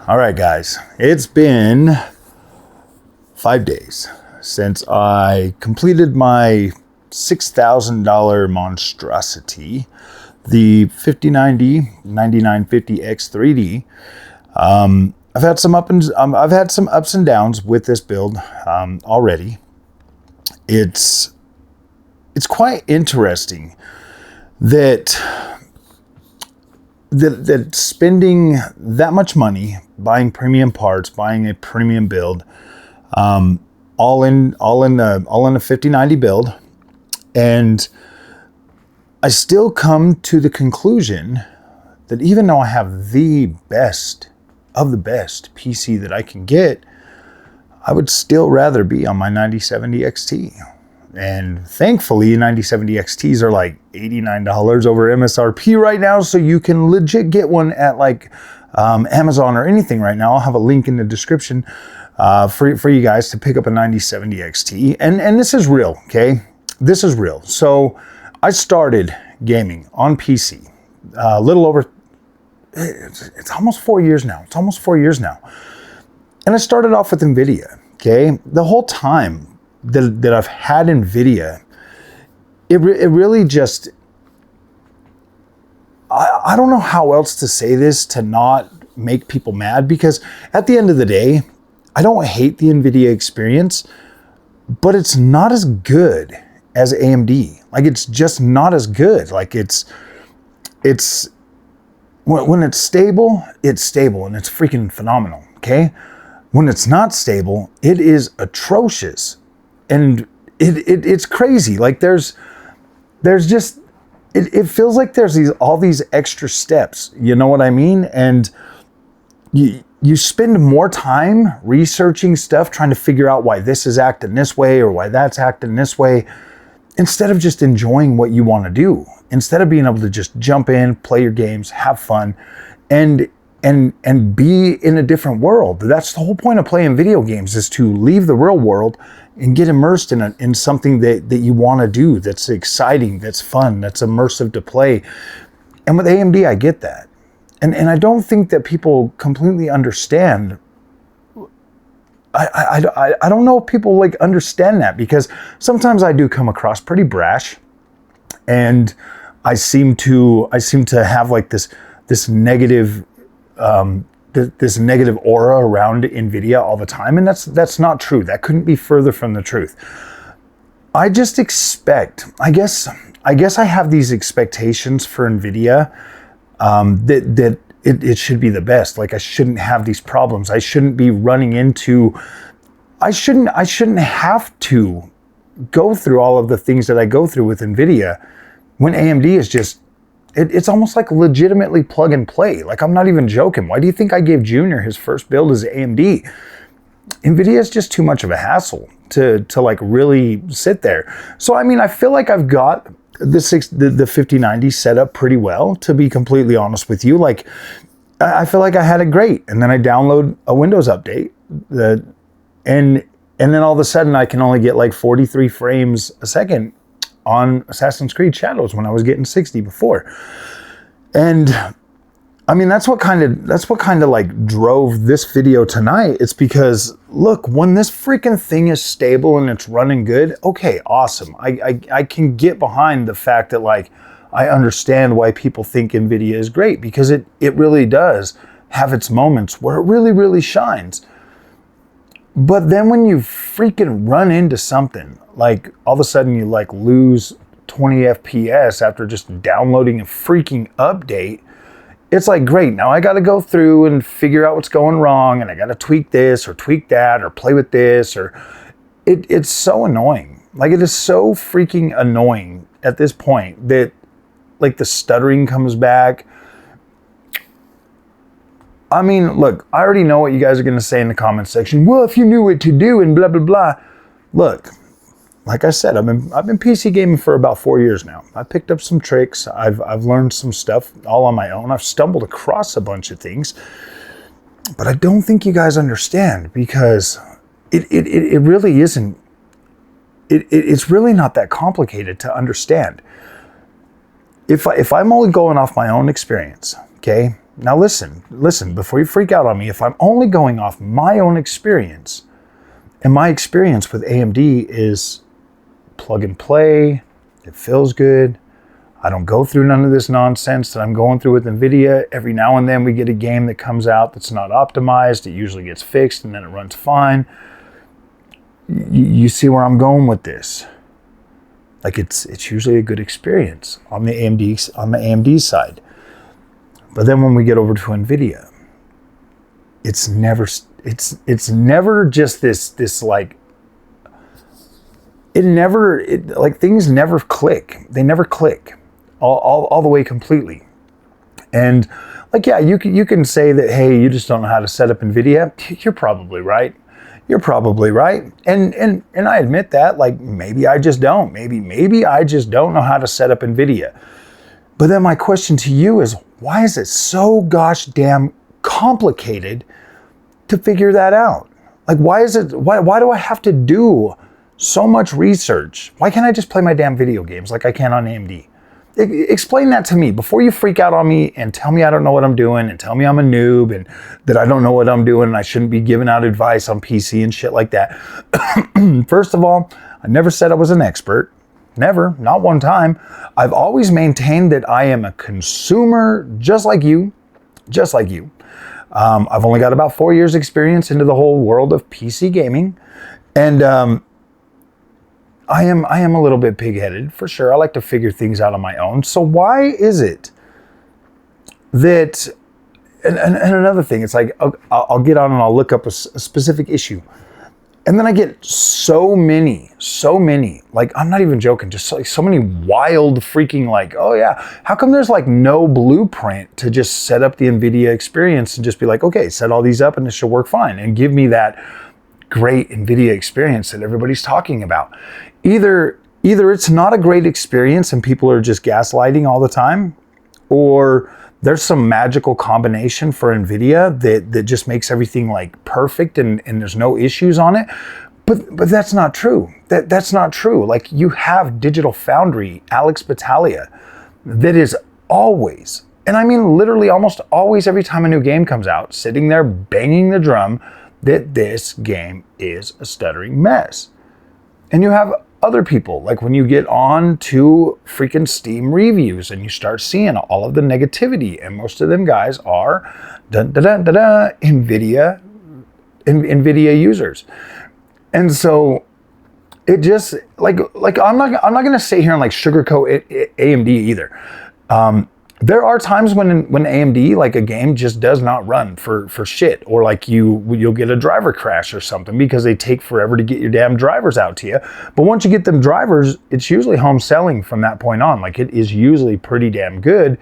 All right, guys, it's been 5 days since I completed my $6,000 monstrosity, the 5090 9950X 3D. I've had some ups and downs with this build already. It's quite interesting that spending that much money buying premium parts, buying a premium build, all in a 5090 build, and I still come to the conclusion that even though I have the best of the best PC that I can get, I would still rather be on my 9070 XT. And thankfully, 9070 XTs are like $89 over MSRP right now, so you can legit get one at like Amazon or anything right now. I'll have a link in the description for you guys to pick up a 9070 XT. And this is real, okay? This is real. So I started gaming on PC a little over, it's almost 4 years now. It's almost 4 years now. And I started off with Nvidia, okay? The whole time that I've had Nvidia, it really just, I don't know how else to say this to not make people mad, because at the end of the day, I don't hate the Nvidia experience, but it's not as good as AMD. Like, it's just not as good. Like, it's when it's stable and it's freaking phenomenal, okay? When it's not stable, it is atrocious. And it's crazy. Like, there's just, it feels like there's all these extra steps, you know what I mean? And you spend more time researching stuff, trying to figure out why this is acting this way or why that's acting this way, instead of just enjoying what you want to do, instead of being able to just jump in, play your games, have fun, and be in a different world. That's the whole point of playing video games, is to leave the real world and get immersed in something that you want to do, that's exciting, that's fun, that's immersive to play. And with AMD, I get that. And I don't think that people completely understand. I don't know if people like understand that, because sometimes I do come across pretty brash, and I seem to have like this negative this negative aura around Nvidia all the time, and that's not true. That couldn't be further from the truth. I just expect, I guess I have these expectations for Nvidia, that it should be the best. Like, I shouldn't have these problems. I shouldn't be running into, I shouldn't have to go through all of the things that I go through with Nvidia, when AMD is just, it's almost like legitimately plug and play. Like, I'm not even joking. Why do you think I gave Junior his first build as AMD? Nvidia is just too much of a hassle to like really sit there. So, I mean, I feel like I've got the 5090 set up pretty well, to be completely honest with you. Like, I feel like I had it great. And then I download a Windows update, and then all of a sudden I can only get like 43 frames a second on Assassin's Creed Shadows, when I was getting 60 before. And I mean, that's what kind of like drove this video tonight. It's because, look, when this freaking thing is stable and it's running good, okay, awesome. I can get behind the fact that, like, I understand why people think Nvidia is great, because it really does have its moments where it really, really shines. But then when you freaking run into something, like all of a sudden you like lose 20 FPS after just downloading a freaking update, it's like, great, now I got to go through and figure out what's going wrong, and I got to tweak this or tweak that or play with this, or it's so annoying. Like, it is so freaking annoying at this point that, like, the stuttering comes back. I mean, look, I already know what you guys are going to say in the comment section. Well, if you knew what to do and blah, blah, blah. Look, like I said, I've been PC gaming for about 4 years now. I picked up some tricks. I've learned some stuff all on my own. I've stumbled across a bunch of things. But I don't think you guys understand, because it really isn't. It's really not that complicated to understand. If I'm only going off my own experience, okay? Now listen, before you freak out on me, if I'm only going off my own experience, and my experience with AMD is plug and play, it feels good, I don't go through none of this nonsense that I'm going through with Nvidia. Every now and then we get a game that comes out that's not optimized. It usually gets fixed and then it runs fine. You see where I'm going with this? Like it's usually a good experience on the AMD side. But then when we get over to Nvidia, it's never just this like, things never click. They never click all the way completely. And like, yeah, you can say that, hey, you just don't know how to set up Nvidia. You're probably right. You're probably right. And I admit that, like, maybe I just don't. Maybe I just don't know how to set up Nvidia. But then my question to you is, why is it so gosh damn complicated to figure that out? Like, why do I have to do so much research? Why can't I just play my damn video games like I can on AMD? Explain that to me before you freak out on me and tell me I don't know what I'm doing and tell me I'm a noob and that I don't know what I'm doing and I shouldn't be giving out advice on PC and shit like that. First of all, I never said I was an expert. Never, not one time. I've always maintained that I am a consumer just like you. I've only got about 4 years experience into the whole world of PC gaming. And I am a little bit pig-headed for sure. I like to figure things out on my own. So why is it that, and another thing, it's like, I'll get on and I'll look up a specific issue. And then I get so many, like, I'm not even joking, just like so many wild freaking like, oh yeah, how come there's like no blueprint to just set up the Nvidia experience and just be like, okay, set all these up and it should work fine and give me that great Nvidia experience that everybody's talking about. Either it's not a great experience and people are just gaslighting all the time, or there's some magical combination for Nvidia that just makes everything like perfect and there's no issues on it. But that's not true. That's not true. Like, you have Digital Foundry, Alex Battaglia, that is always, and I mean literally almost always every time a new game comes out, sitting there banging the drum that this game is a stuttering mess. And you have other people, like when you get on to freaking Steam reviews and you start seeing all of the negativity, and most of them guys are Nvidia users. And so it just like I'm not gonna sit here and like sugarcoat AMD either. There are times when AMD, like, a game just does not run for shit, or like you'll get a driver crash or something because they take forever to get your damn drivers out to you. But once you get them drivers, it's usually home selling from that point on. Like, it is usually pretty damn good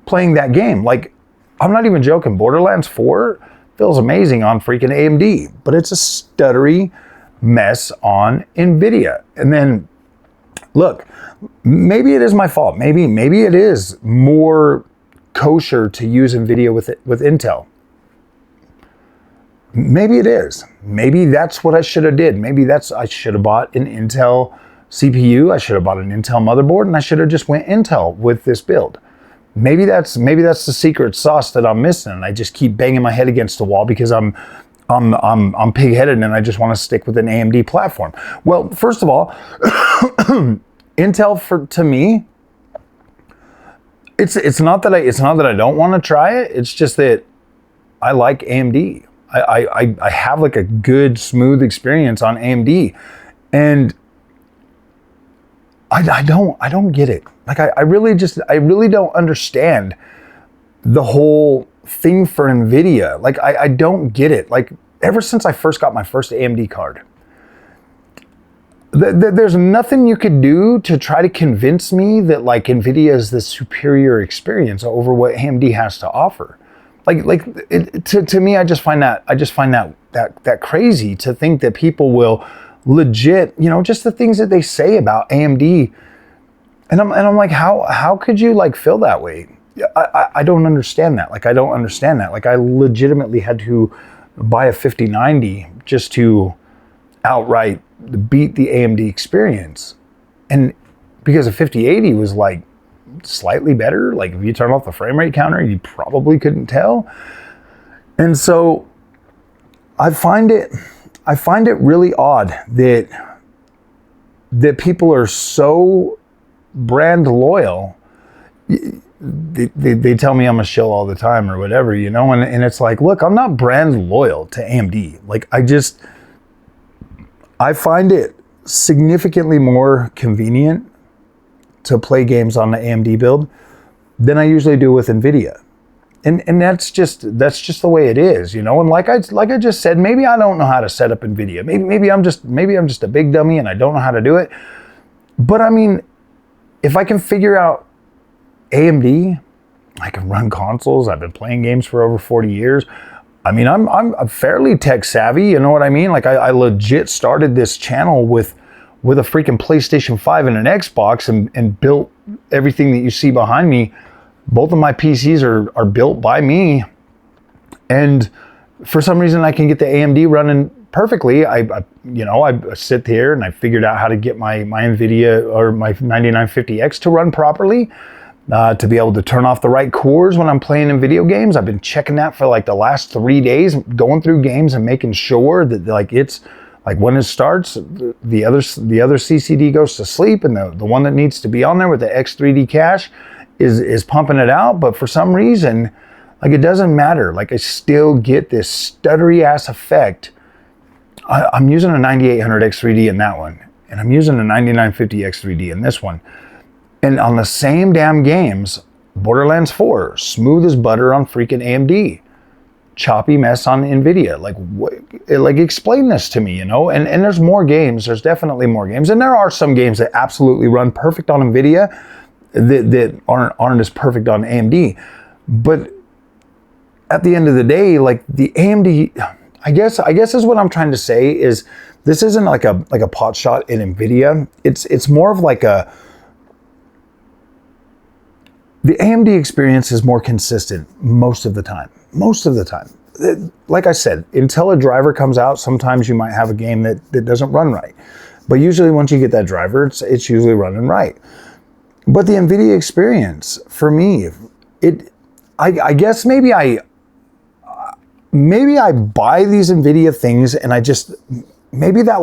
playing that game. Like, I'm not even joking. Borderlands 4 feels amazing on freaking AMD, but it's a stuttery mess on Nvidia. And then, look, maybe it is my fault. Maybe it is more kosher to use Nvidia with Intel. Maybe it is. Maybe that's what I should have did. I should have bought an Intel CPU. I should have bought an Intel motherboard, and I should have just went Intel with this build. Maybe that's the secret sauce that I'm missing, and I just keep banging my head against the wall because I'm pig-headed and I just want to stick with an AMD platform. Well, first of all, Intel, to me, it's not that I don't want to try it. It's just that I like AMD. I have like a good smooth experience on AMD, and I don't get it. Like, I really don't understand the whole thing for Nvidia. Like, I don't get it. Like, ever since I first got my first AMD card, there's nothing you could do to try to convince me that like Nvidia is the superior experience over what AMD has to offer. To me, I just find that crazy to think that people will legit, just the things that they say about AMD, and I'm like, how could you like feel that way? I don't understand that. Like, I don't understand that. Like, I legitimately had to buy a 5090 just to outright beat the AMD experience, and because a 5080 was like slightly better. Like if you turn off the frame rate counter, you probably couldn't tell. And so I find it really odd that people are so brand loyal. They tell me I'm a shill all the time or whatever, you know, and it's like, look, I'm not brand loyal to AMD. Like I find it significantly more convenient to play games on the AMD build than I usually do with Nvidia. And that's just the way it is, you know. And like I just said, maybe I don't know how to set up Nvidia. Maybe I'm just a big dummy and I don't know how to do it. But I mean, if I can figure out AMD, I can run consoles. I've been playing games for over 40 years. I mean, I'm fairly tech savvy, you know what I mean? Like I legit started this channel with a freaking PlayStation 5 and an Xbox and built everything that you see behind me. Both of my PCs are built by me, and for some reason I can get the AMD running perfectly. I sit here and I figured out how to get my Nvidia or my 9950X to run properly, to be able to turn off the right cores when I'm playing in video games. I've been checking that for like the last 3 days, going through games and making sure that like it's like when it starts, the other CCD goes to sleep, and the one that needs to be on there with the X3D cache is pumping it out. But for some reason, like it doesn't matter. Like I still get this stuttery ass effect. I'm using a 9800 X3D in that one, and I'm using a 9950 X3D in this one. And on the same damn games, Borderlands 4, smooth as butter on freaking AMD, choppy mess on Nvidia. Like, like explain this to me, you know? And there's more games. There's definitely more games, and there are some games that absolutely run perfect on Nvidia that aren't as perfect on AMD. But at the end of the day, like the AMD, I guess is what I'm trying to say is this isn't like a pot shot in Nvidia. It's more of like the AMD experience is more consistent most of the time. Most of the time. Like I said, until a driver comes out, sometimes you might have a game that doesn't run right. But usually once you get that driver, it's usually running right. But the Nvidia experience, for me, I guess maybe I buy these Nvidia things and I just, maybe that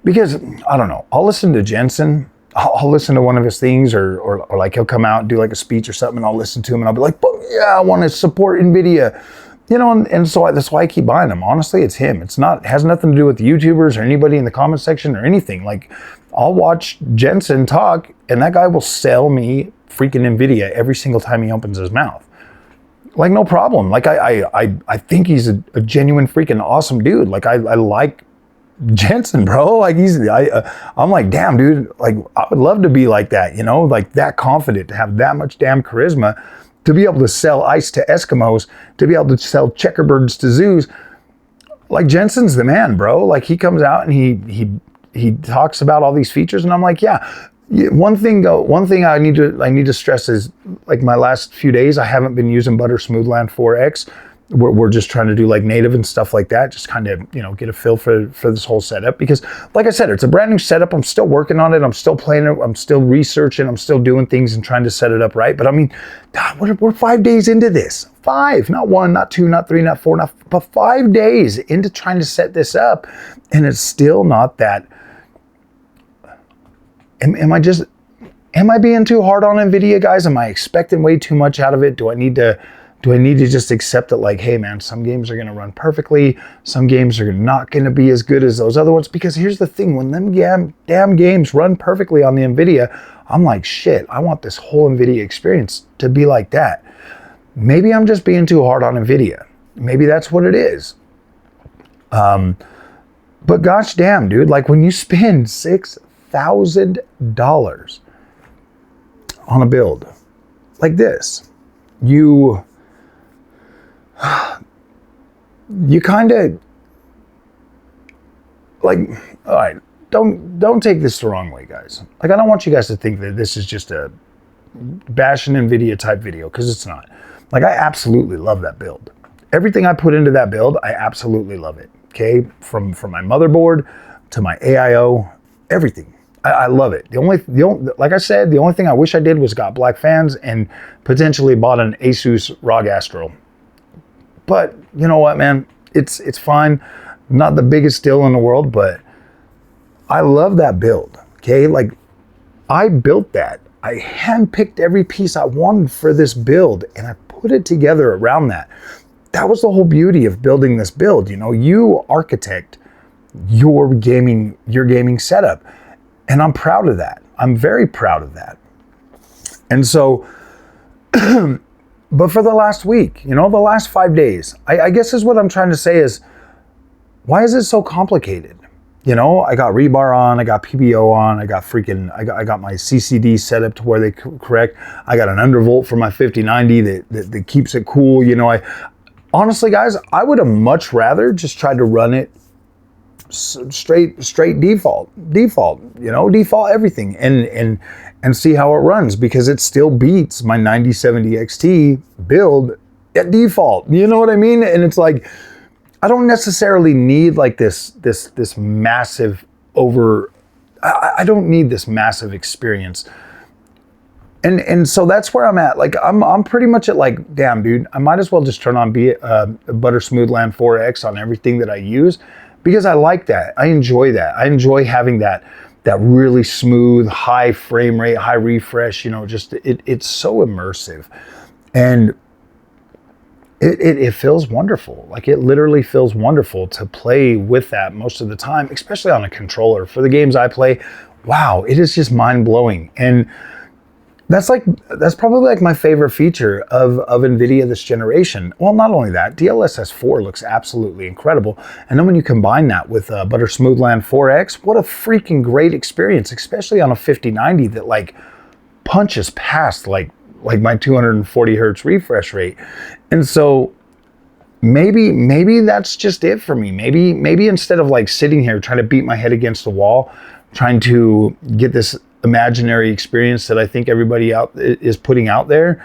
because I don't know, I'll listen to Jensen, I'll listen to one of his things or like he'll come out and do like a speech or something, and I'll listen to him and I'll be like, yeah, I want to support Nvidia, you know, and so that's why I keep buying them. Honestly, it's him. It has nothing to do with the YouTubers or anybody in the comment section or anything. Like I'll watch Jensen talk and that guy will sell me freaking Nvidia every single time he opens his mouth. Like no problem. Like I think he's a genuine freaking awesome dude. Like I like Jensen, bro. Like I'm like, damn, dude, like I would love to be like that, you know, like that confident, to have that much damn charisma, to be able to sell ice to Eskimos, to be able to sell checkerbirds to zoos. Like Jensen's the man, bro. Like he comes out and he talks about all these features, and I'm like, yeah. One thing I need to stress is, like, my last few days I haven't been using Butter Smoothland 4X. We're just trying to do like native and stuff like that, just kind of, you know, get a feel for this whole setup, because like I said, it's a brand new setup. I'm still working on it. I'm still playing it. I'm still researching. I'm still doing things and trying to set it up right. But I mean, God, we're 5 days into this. 5, not 1, not 2, not 3, not 4, but 5 days into trying to set this up, and it's still not that. Am I being too hard on Nvidia, guys? Am I expecting way too much out of it? Do I need to just accept that, like, hey man, some games are going to run perfectly, some games are not going to be as good as those other ones? Because here's the thing, when them damn games run perfectly on the Nvidia, I'm like, shit, I want this whole Nvidia experience to be like that. Maybe I'm just being too hard on Nvidia. Maybe that's what it is. But gosh damn, dude, like when you spend $6,000 on a build like this, you kind of, like, all right, don't take this the wrong way, guys. Like, I don't want you guys to think that this is just a bashing Nvidia type video, because it's not. Like, I absolutely love that build. Everything I put into that build, I absolutely love it. Okay, from my motherboard to my AIO, everything. I love it. The only, like I said, the only thing I wish I did was got black fans and potentially bought an Asus ROG Astro. But you know what, man? It's fine. Not the biggest deal in the world, but I love that build. Okay, like I built that. I handpicked every piece I wanted for this build, and I put it together around that. That was the whole beauty of building this build. You know, you architect your gaming setup, and I'm proud of that. I'm very proud of that. And so, but for the last week, you know, the last 5 days, I guess is what I'm trying to say is, why is it so complicated? You know, I got rebar on, I got PBO on, I got my CCD set up to where they correct. I got an undervolt for my 5090 that keeps it cool. You know, honestly, guys, I would have much rather just tried to run it straight default, you know, default everything and see how it runs, because it still beats my 9070 XT build at default. You know what I mean? And it's like, I don't necessarily need like this massive I don't need this massive experience. And so that's where I'm at. Like I'm pretty much at like, damn dude, I might as well just turn on Butter Smoothland 4X on everything that I use, because I like that. I enjoy that. I enjoy having that really smooth, high frame rate, high refresh, you know, just it's so immersive. And it feels wonderful. Like it literally feels wonderful to play with that most of the time, especially on a controller. For the games I play, wow, it is just mind blowing. And that's probably like my favorite feature of Nvidia this generation. Well, not only that, DLSS 4 looks absolutely incredible. And then when you combine that with Butter Smoothland 4X, what a freaking great experience, especially on a 5090 that like punches past like my 240 hertz refresh rate. And so maybe that's just it for me. Maybe instead of like sitting here trying to beat my head against the wall, trying to get this imaginary experience that I think everybody is putting out there,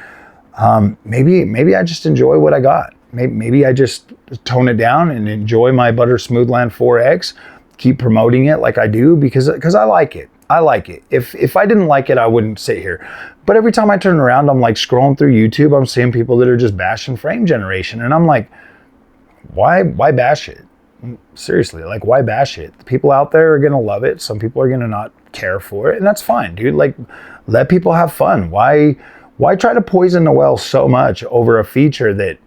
maybe I just enjoy what I got. Maybe I just tone it down and enjoy my Butter Smoothland 4X, keep promoting it like I do, because I like it. I like it. If I didn't like it, I wouldn't sit here. But every time I turn around, I'm like scrolling through YouTube, I'm seeing people that are just bashing frame generation. And I'm like, why bash it? Seriously, like why bash it? The people out there are going to love it. Some people are going to not care for it. And that's fine, dude. Like let people have fun. Why try to poison the well so much over a feature that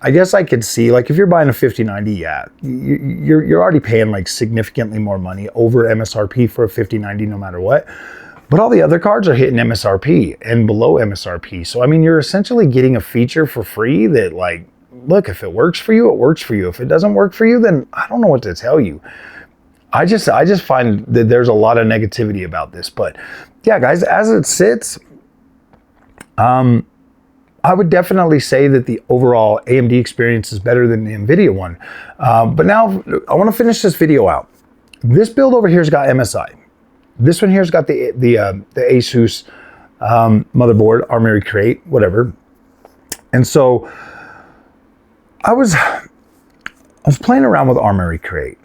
I guess I could see, like if you're buying a 5090, yeah, you're already paying like significantly more money over MSRP for a 5090 no matter what. But all the other cards are hitting MSRP and below MSRP. So I mean, you're essentially getting a feature for free that like, look, if it works for you, it works for you. If it doesn't work for you, then I don't know what to tell you. I just find that there's a lot of negativity about this. But yeah, guys, as it sits, I would definitely say that the overall AMD experience is better than the Nvidia one. But now I want to finish this video out. This build over here's got MSI. This one here's got the Asus motherboard, Armory Crate, whatever. And so I was playing around with Armory Crate,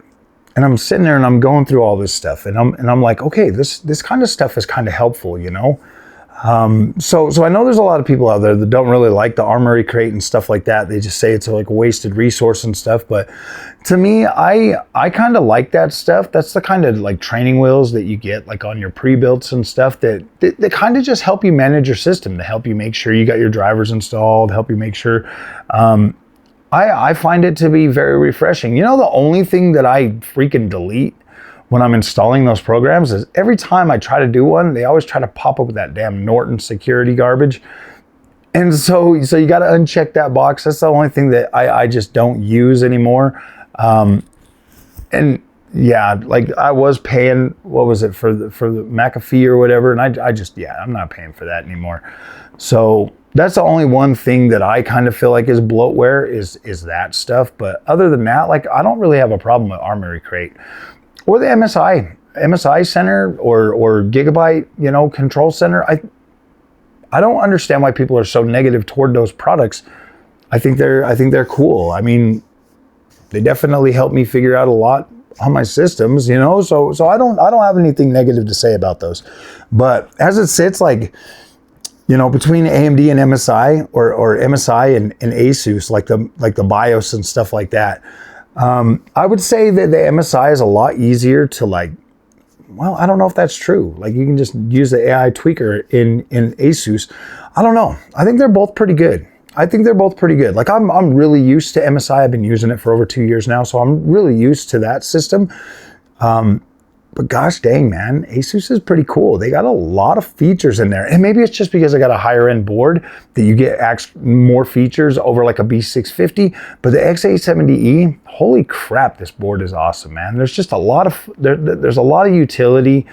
and I'm sitting there and I'm going through all this stuff, and I'm like, okay, this kind of stuff is kind of helpful, you know. So I know there's a lot of people out there that don't really like the Armory Crate and stuff like that. They just say it's like a wasted resource and stuff. But to me, I kind of like that stuff. That's the kind of like training wheels that you get like on your pre-builts and stuff that kind of just help you manage your system, to help you make sure you got your drivers installed, help you make sure. I find it to be very refreshing. You know, the only thing that I freaking delete when I'm installing those programs is every time I try to do one, they always try to pop up with that damn Norton security garbage. And so you got to uncheck that box. That's the only thing that I just don't use anymore. And yeah, like I was paying, what was it, for the McAfee or whatever. And I just, yeah, I'm not paying for that anymore. So that's the only one thing that I kind of feel like is bloatware is that stuff. But other than that, like I don't really have a problem with Armory Crate. Or the MSI Center or Gigabyte, you know, Control Center. I don't understand why people are so negative toward those products. I think they're cool. I mean, They definitely help me figure out a lot on my systems, you know, so I don't have anything negative to say about those. But as it sits, like, you know, between AMD and MSI or MSI and Asus, like the BIOS and stuff like that, I would say that the MSI is a lot easier to, like, well, I don't know if that's true. Like, you can just use the AI tweaker in Asus. I don't know. I think they're both pretty good. Like, I'm really used to MSI. I've been using it for over 2 years now, so I'm really used to that system. But gosh dang, man, Asus is pretty cool. They got a lot of features in there. And maybe it's just because I got a higher end board that you get more features over like a B650. But the X870E, holy crap, this board is awesome, man. There's just a lot of, there's a lot of utility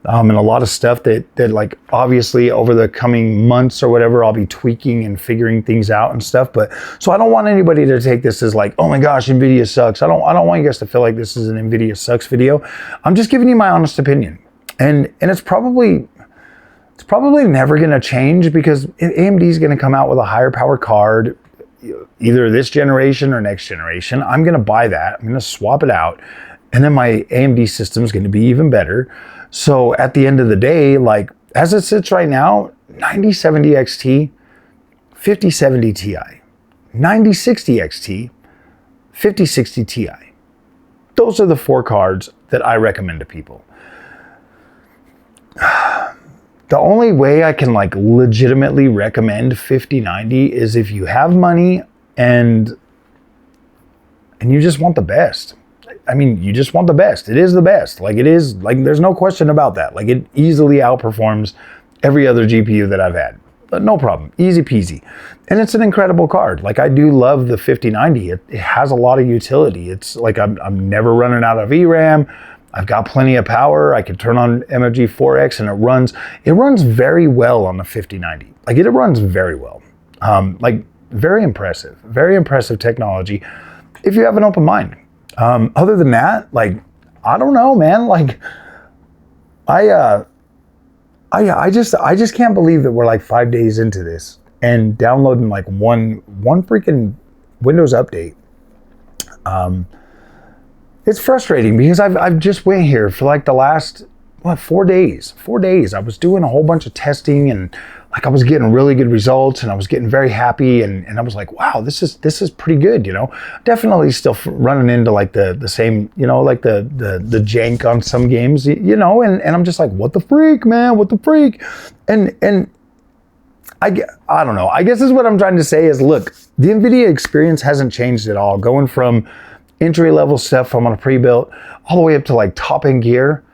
and a lot of stuff that like, obviously over the coming months or whatever, I'll be tweaking and figuring things out and stuff. But so I don't want anybody to take this as like, oh my gosh, Nvidia sucks. I don't want you guys to feel like this is an Nvidia sucks video. I'm just giving you my honest opinion. And it's probably never going to change, because AMD is going to come out with a higher power card, either this generation or next generation. I'm going to buy that. I'm going to swap it out. And then my AMD system is going to be even better. So at the end of the day, like, as it sits right now, 9070 XT, 5070 Ti, 9060 XT, 5060 Ti. Those are the 4 cards that I recommend to people. The only way I can, like, legitimately recommend 5090 is if you have money and you just want the best. I mean, you just want the best. It is the best. Like, it is, like, there's no question about that. Like, it easily outperforms every other GPU that I've had. But no problem. Easy peasy. And it's an incredible card. Like, I do love the 5090. It has a lot of utility. It's like, I'm never running out of VRAM. I've got plenty of power. I can turn on MFG 4X and it runs very well on the 5090. Like, it runs very well. Like, very impressive technology if you have an open mind. Other than that, like, I don't know, man. Like, I just can't believe that we're like 5 days into this and downloading like one freaking Windows update. It's frustrating because I've just went here for like the last 4 days. 4 days. I was doing a whole bunch of testing and like I was getting really good results and I was getting very happy and I was like, wow, this is pretty good, you know. Definitely still running into like the same, you know, like the jank on some games, you know, and I'm just like, what the freak, man, what the freak? And I don't know. I guess is what I'm trying to say is, look, the Nvidia experience hasn't changed at all. Going from entry level stuff from on a pre-built all the way up to like top end gear.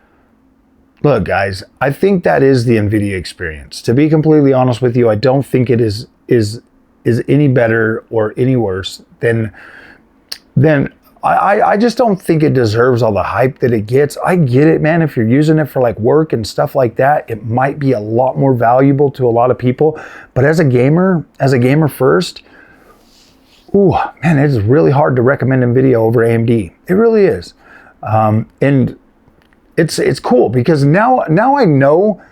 Look, guys, I think that is the Nvidia experience. To be completely honest with you, I don't think it is any better or any worse than I just don't think it deserves all the hype that it gets. I get it, man. If you're using it for like work and stuff like that, it might be a lot more valuable to a lot of people. But as a gamer first, ooh, man, it is really hard to recommend Nvidia over AMD. It really is. And it's cool because now I know,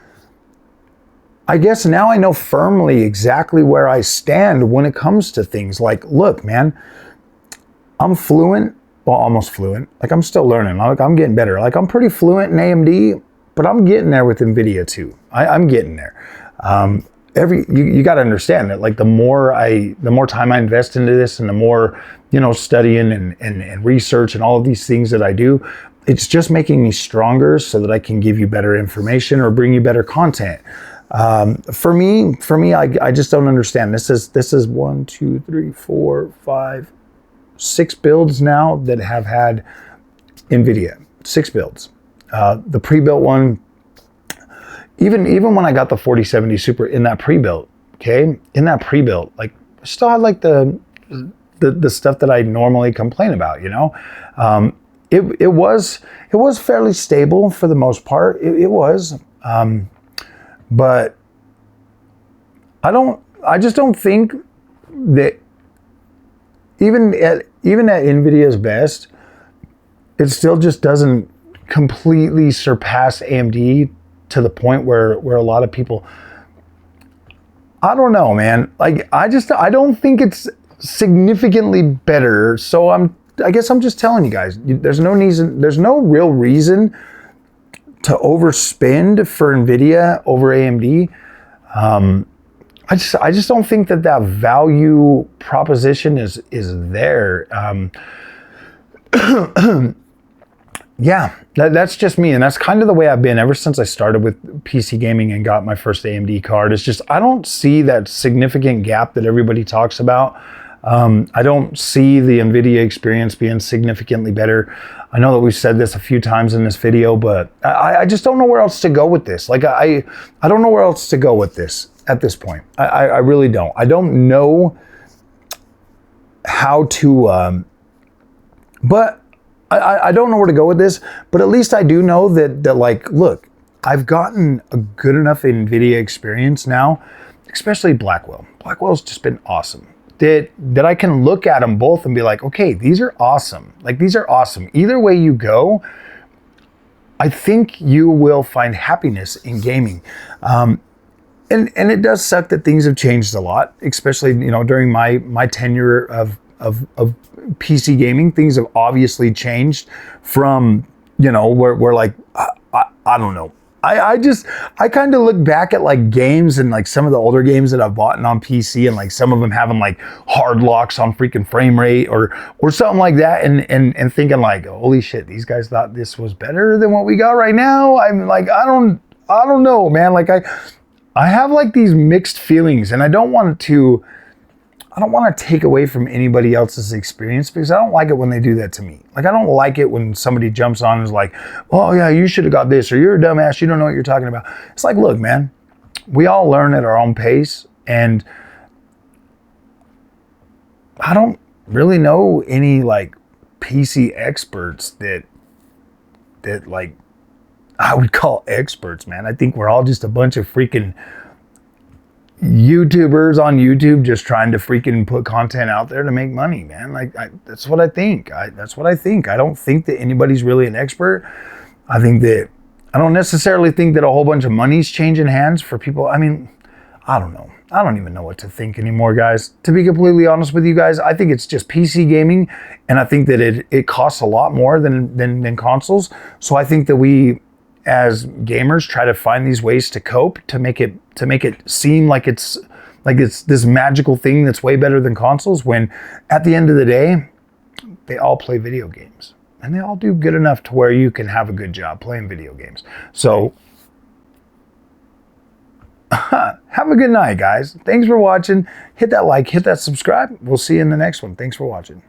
I guess now I know firmly exactly where I stand when it comes to things like, look, man, I'm fluent, well, almost fluent. Like, I'm still learning. Like, I'm getting better. Like, I'm pretty fluent in AMD, but I'm getting there with Nvidia too. I'm getting there. You got to understand that, like, the more time I invest into this and the more, you know, studying and research and all of these things that I do, it's just making me stronger so that I can give you better information or bring you better content. For me, I just don't understand. This is 1, 2, 3, 4, 5, 6 builds now that have had Nvidia. 6 builds. The pre-built one, even when I got the 4070 Super in that pre-built, okay, like, I still had like the stuff that I normally complain about, you know. It was fairly stable for the most part. It was, but I just don't think that even at Nvidia's best, it still just doesn't completely surpass AMD to the point where a lot of people, I don't know, man. Like, I don't think it's significantly better. So I'm guess I'm just telling you guys, there's no real reason to overspend for Nvidia over AMD. I just don't think that value proposition is there. Yeah, that's just me, and that's kind of the way I've been ever since I started with PC gaming and got my first AMD card. It's just I don't see that significant gap that everybody talks about. I don't see the Nvidia experience being significantly better. I know that we've said this a few times in this video, but I just don't know where else to go with this. Like I don't know where else to go with this at this point. I really don't. I don't know how to, but I don't know where to go with this, but at least I do know that like, look, I've gotten a good enough NVIDIA experience now, especially Blackwell. Blackwell's just been awesome. That I can look at them both and be like, okay, these are awesome. Like, these are awesome. Either way you go, I think you will find happiness in gaming. And it does suck that things have changed a lot, especially, you know, during my tenure of PC gaming. Things have obviously changed from, you know, where like, I don't know. I kind of look back at like games and like some of the older games that I've bought on PC, and like some of them having like hard locks on freaking frame rate or something like that, and thinking like, holy shit, these guys thought this was better than what we got right now. I'm like, I don't know, man. Like I have like these mixed feelings, and I don't want to take away from anybody else's experience, because I don't like it when they do that to me. Like, I don't like it when somebody jumps on and is like, oh yeah, you should have got this, or you're a dumbass, you don't know what you're talking about. It's like, look, man, we all learn at our own pace, and I don't really know any like PC experts that like I would call experts, man. I think we're all just a bunch of freaking YouTubers on YouTube just trying to freaking put content out there to make money, man. Like, that's what I think. That's what I think. I don't think that anybody's really an expert. I don't necessarily think that a whole bunch of money's changing hands for people. I mean, I don't know. I don't even know what to think anymore, guys. To be completely honest with you guys, I think it's just PC gaming, and I think that it costs a lot more than consoles. So I think that we, as gamers, try to find these ways to cope, to make it seem like it's this magical thing that's way better than consoles, when at the end of the day, they all play video games, and they all do good enough to where you can have a good job playing video games. So have a good night, guys. Thanks for watching. Hit that like, hit that subscribe. We'll see you in the next one. Thanks for watching.